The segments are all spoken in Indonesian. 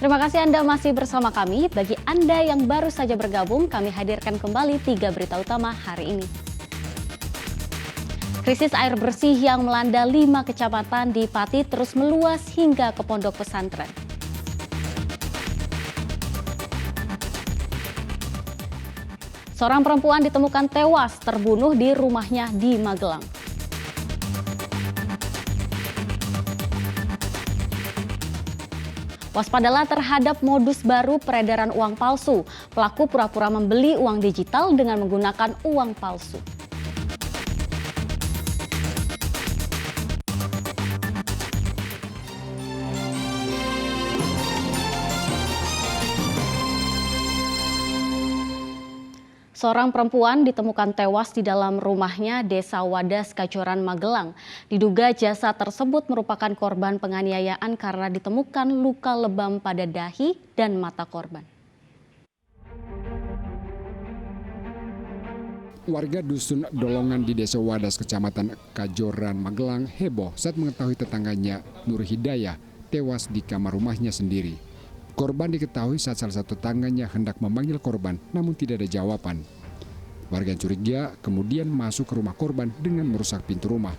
Terima kasih Anda masih bersama kami. Bagi Anda yang baru saja bergabung, kami hadirkan kembali 3 berita utama hari ini. Krisis air bersih yang melanda 5 kecamatan di Pati terus meluas hingga ke pondok pesantren. Seorang perempuan ditemukan tewas terbunuh di rumahnya di Magelang. Waspadalah terhadap modus baru peredaran uang palsu. Pelaku pura-pura membeli uang digital dengan menggunakan uang palsu. Seorang perempuan ditemukan tewas di dalam rumahnya Desa Wadas, Kajoran, Magelang. Diduga jasad tersebut merupakan korban penganiayaan karena ditemukan luka lebam pada dahi dan mata korban. Warga Dusun Dolongan di Desa Wadas, Kecamatan Kajoran, Magelang heboh saat mengetahui tetangganya Nur Hidayah tewas di kamar rumahnya sendiri. Korban diketahui saat salah satu tetangganya hendak memanggil korban, namun tidak ada jawaban. Warga yang curiga kemudian masuk ke rumah korban dengan merusak pintu rumah.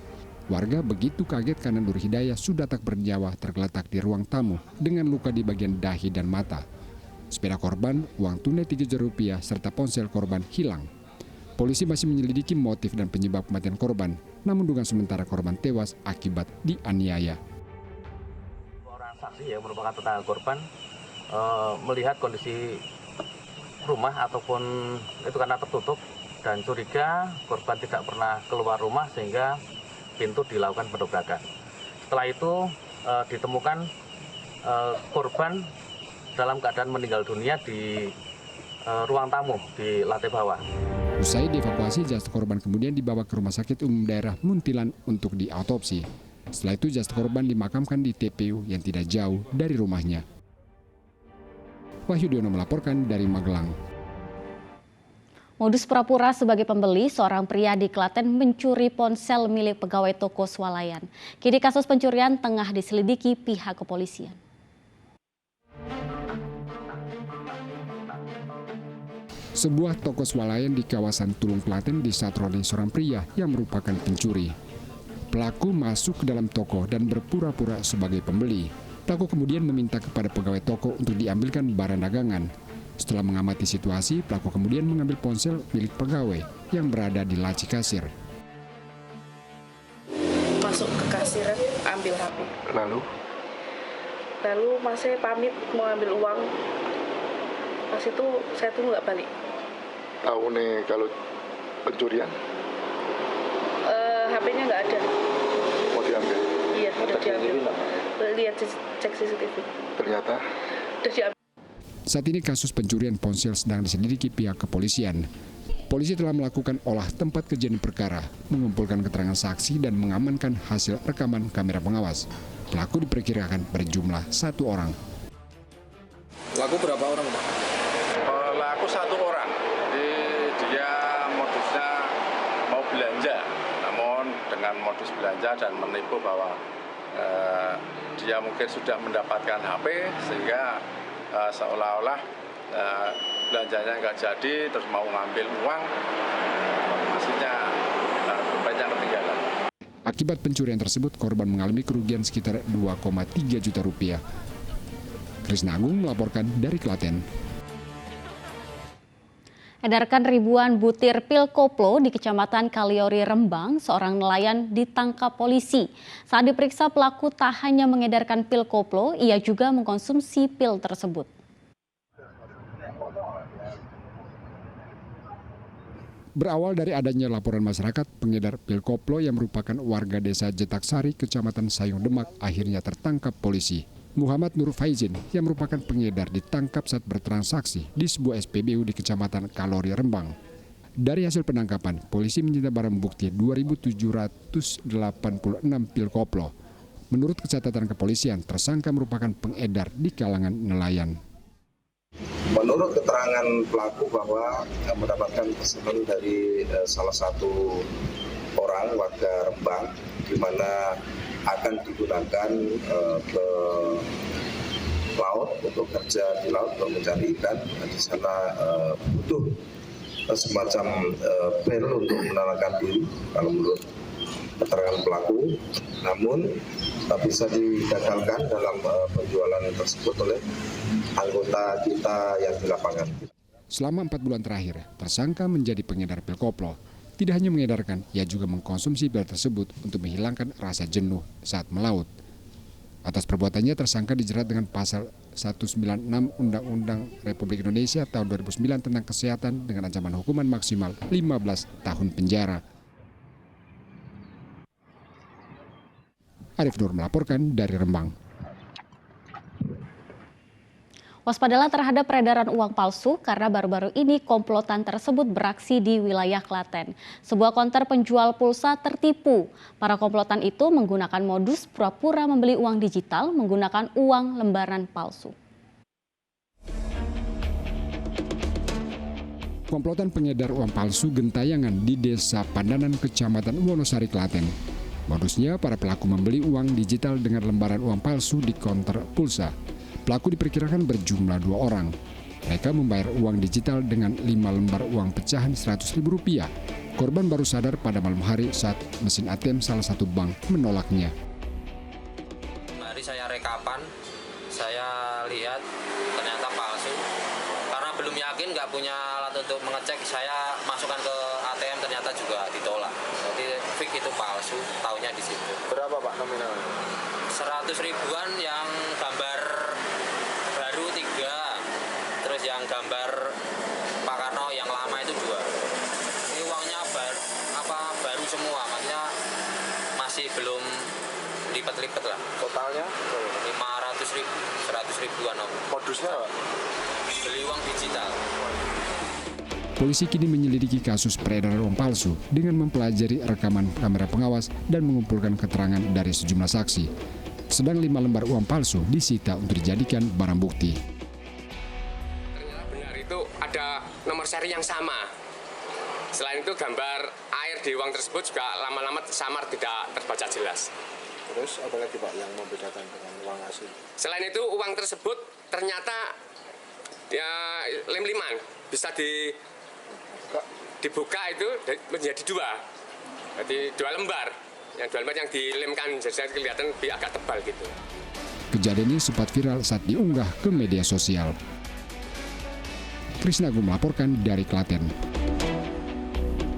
Warga begitu kaget karena Nur Hidayah sudah tak bernyawa tergeletak di ruang tamu dengan luka di bagian dahi dan mata. Sepeda korban, uang tunai Rp3 serta ponsel korban hilang. Polisi masih menyelidiki motif dan penyebab kematian korban, namun dugaan sementara korban tewas akibat dianiaya. Orang saksi yang merupakan tetangga korban melihat kondisi rumah ataupun itu karena tertutup dan curiga korban tidak pernah keluar rumah sehingga pintu dilakukan pendobrakan. Setelah itu ditemukan korban dalam keadaan meninggal dunia di ruang tamu di lantai bawah. Usai dievakuasi, jasad korban kemudian dibawa ke Rumah Sakit Umum Daerah Muntilan untuk diautopsi. Setelah itu jasad korban dimakamkan di TPU yang tidak jauh dari rumahnya. Wahyu Diono melaporkan dari Magelang. Modus pura-pura sebagai pembeli, seorang pria di Klaten mencuri ponsel milik pegawai toko swalayan. Kini kasus pencurian tengah diselidiki pihak kepolisian. Sebuah toko swalayan di kawasan Tulung Klaten disatroni seorang pria yang merupakan pencuri. Pelaku masuk ke dalam toko dan berpura-pura sebagai pembeli. Pelaku kemudian meminta kepada pegawai toko untuk diambilkan barang dagangan. Setelah mengamati situasi, pelaku kemudian mengambil ponsel milik pegawai yang berada di laci kasir. Masuk ke kasir, ambil HP. Lalu mas saya pamit mau ambil uang. Pas itu saya tuh nggak balik. Tahu nih kalau pencurian? HP-nya nggak ada. Mau diambil? Iya, udah diambil. Lihat cek CCTV. Ternyata? Udah diambil. Saat ini kasus pencurian ponsel sedang diselidiki pihak kepolisian. Polisi telah melakukan olah tempat kejadian perkara, mengumpulkan keterangan saksi dan mengamankan hasil rekaman kamera pengawas. Pelaku diperkirakan berjumlah 1 orang. Pelaku berapa orang, Pak? Pelaku 1 orang. Jadi dia modusnya mau belanja, namun dengan modus belanja dan menipu bahwa dia mungkin sudah mendapatkan HP sehingga seolah-olah belanjanya nggak jadi, terus mau ngambil uang, informasinya banyak ketinggalan. Akibat pencurian tersebut, korban mengalami kerugian sekitar 2,3 juta rupiah. Krisna Agung melaporkan dari Klaten. Edarkan ribuan butir pil koplo di Kecamatan Kaliori, Rembang, seorang nelayan ditangkap polisi. Saat diperiksa, pelaku tak hanya mengedarkan pil koplo, ia juga mengkonsumsi pil tersebut. Berawal dari adanya laporan masyarakat, pengedar pil koplo yang merupakan warga desa Jetaksari, Kecamatan Sayung Demak, akhirnya tertangkap polisi. Muhammad Nur Faizin yang merupakan pengedar ditangkap saat bertransaksi di sebuah SPBU di Kecamatan Kalori, Rembang. Dari hasil penangkapan, polisi menyita barang bukti 2.786 pil koplo. Menurut catatan kepolisian, tersangka merupakan pengedar di kalangan nelayan. Menurut keterangan pelaku bahwa mendapatkan pesanan dari salah satu orang warga Rembang, di mana akan digunakan ke laut untuk kerja di laut untuk mencari ikan. Di sana butuh semacam bel untuk menenangkan diri kalau menurut keterangan pelaku, namun bisa digagalkan dalam penjualan tersebut oleh anggota kita yang di lapangan. Selama 4 bulan terakhir, tersangka menjadi pengedar pil koplo. Tidak hanya mengedarkan, ia juga mengkonsumsi pil tersebut untuk menghilangkan rasa jenuh saat melaut. Atas perbuatannya, tersangka dijerat dengan pasal 196 Undang-Undang Republik Indonesia tahun 2009 tentang kesehatan dengan ancaman hukuman maksimal 15 tahun penjara. Arif Nur melaporkan dari Rembang. Waspadalah terhadap peredaran uang palsu karena baru-baru ini komplotan tersebut beraksi di wilayah Klaten. Sebuah konter penjual pulsa tertipu. Para komplotan itu menggunakan modus pura-pura membeli uang digital menggunakan uang lembaran palsu. Komplotan pengedar uang palsu gentayangan di Desa Pandanan, Kecamatan Wonosari, Klaten. Modusnya, para pelaku membeli uang digital dengan lembaran uang palsu di konter pulsa. Pelaku diperkirakan berjumlah 2 orang. Mereka membayar uang digital dengan 5 lembar uang pecahan Rp100.000. Korban baru sadar pada malam hari saat mesin ATM salah satu bank menolaknya. Mari saya rekapan, saya lihat ternyata palsu. Karena belum yakin, nggak punya alat untuk mengecek, saya masukkan ke ATM ternyata juga ditolak. Jadi fix itu palsu, taunya di situ. Berapa Pak nominalnya? 100.000-an yang gambar baru 3, terus yang gambar Pak Karno yang lama itu 2. Ini uangnya baru semua, maksudnya masih belum lipet-lipet lah. Totalnya 500.000, 100.000-an. modusnya Pak? Beli uang digital. Polisi kini menyelidiki kasus peredaran uang palsu dengan mempelajari rekaman kamera pengawas dan mengumpulkan keterangan dari sejumlah saksi. Sedang 5 lembar uang palsu disita untuk dijadikan barang bukti. Ternyata benar itu ada nomor seri yang sama. Selain itu gambar air di uang tersebut juga lama-lama samar, tidak terbaca jelas. Terus apa lagi Pak yang membedakan dengan uang asli? Selain itu uang tersebut ternyata ya lem-liman, bisa dibuka itu menjadi 2. Jadi 2 lembar. Yang 2 lembar yang dilemkan jadi kelihatan lebih agak tebal gitu. Kejadian ini sempat viral saat diunggah ke media sosial. Krisna Agung melaporkan dari Klaten.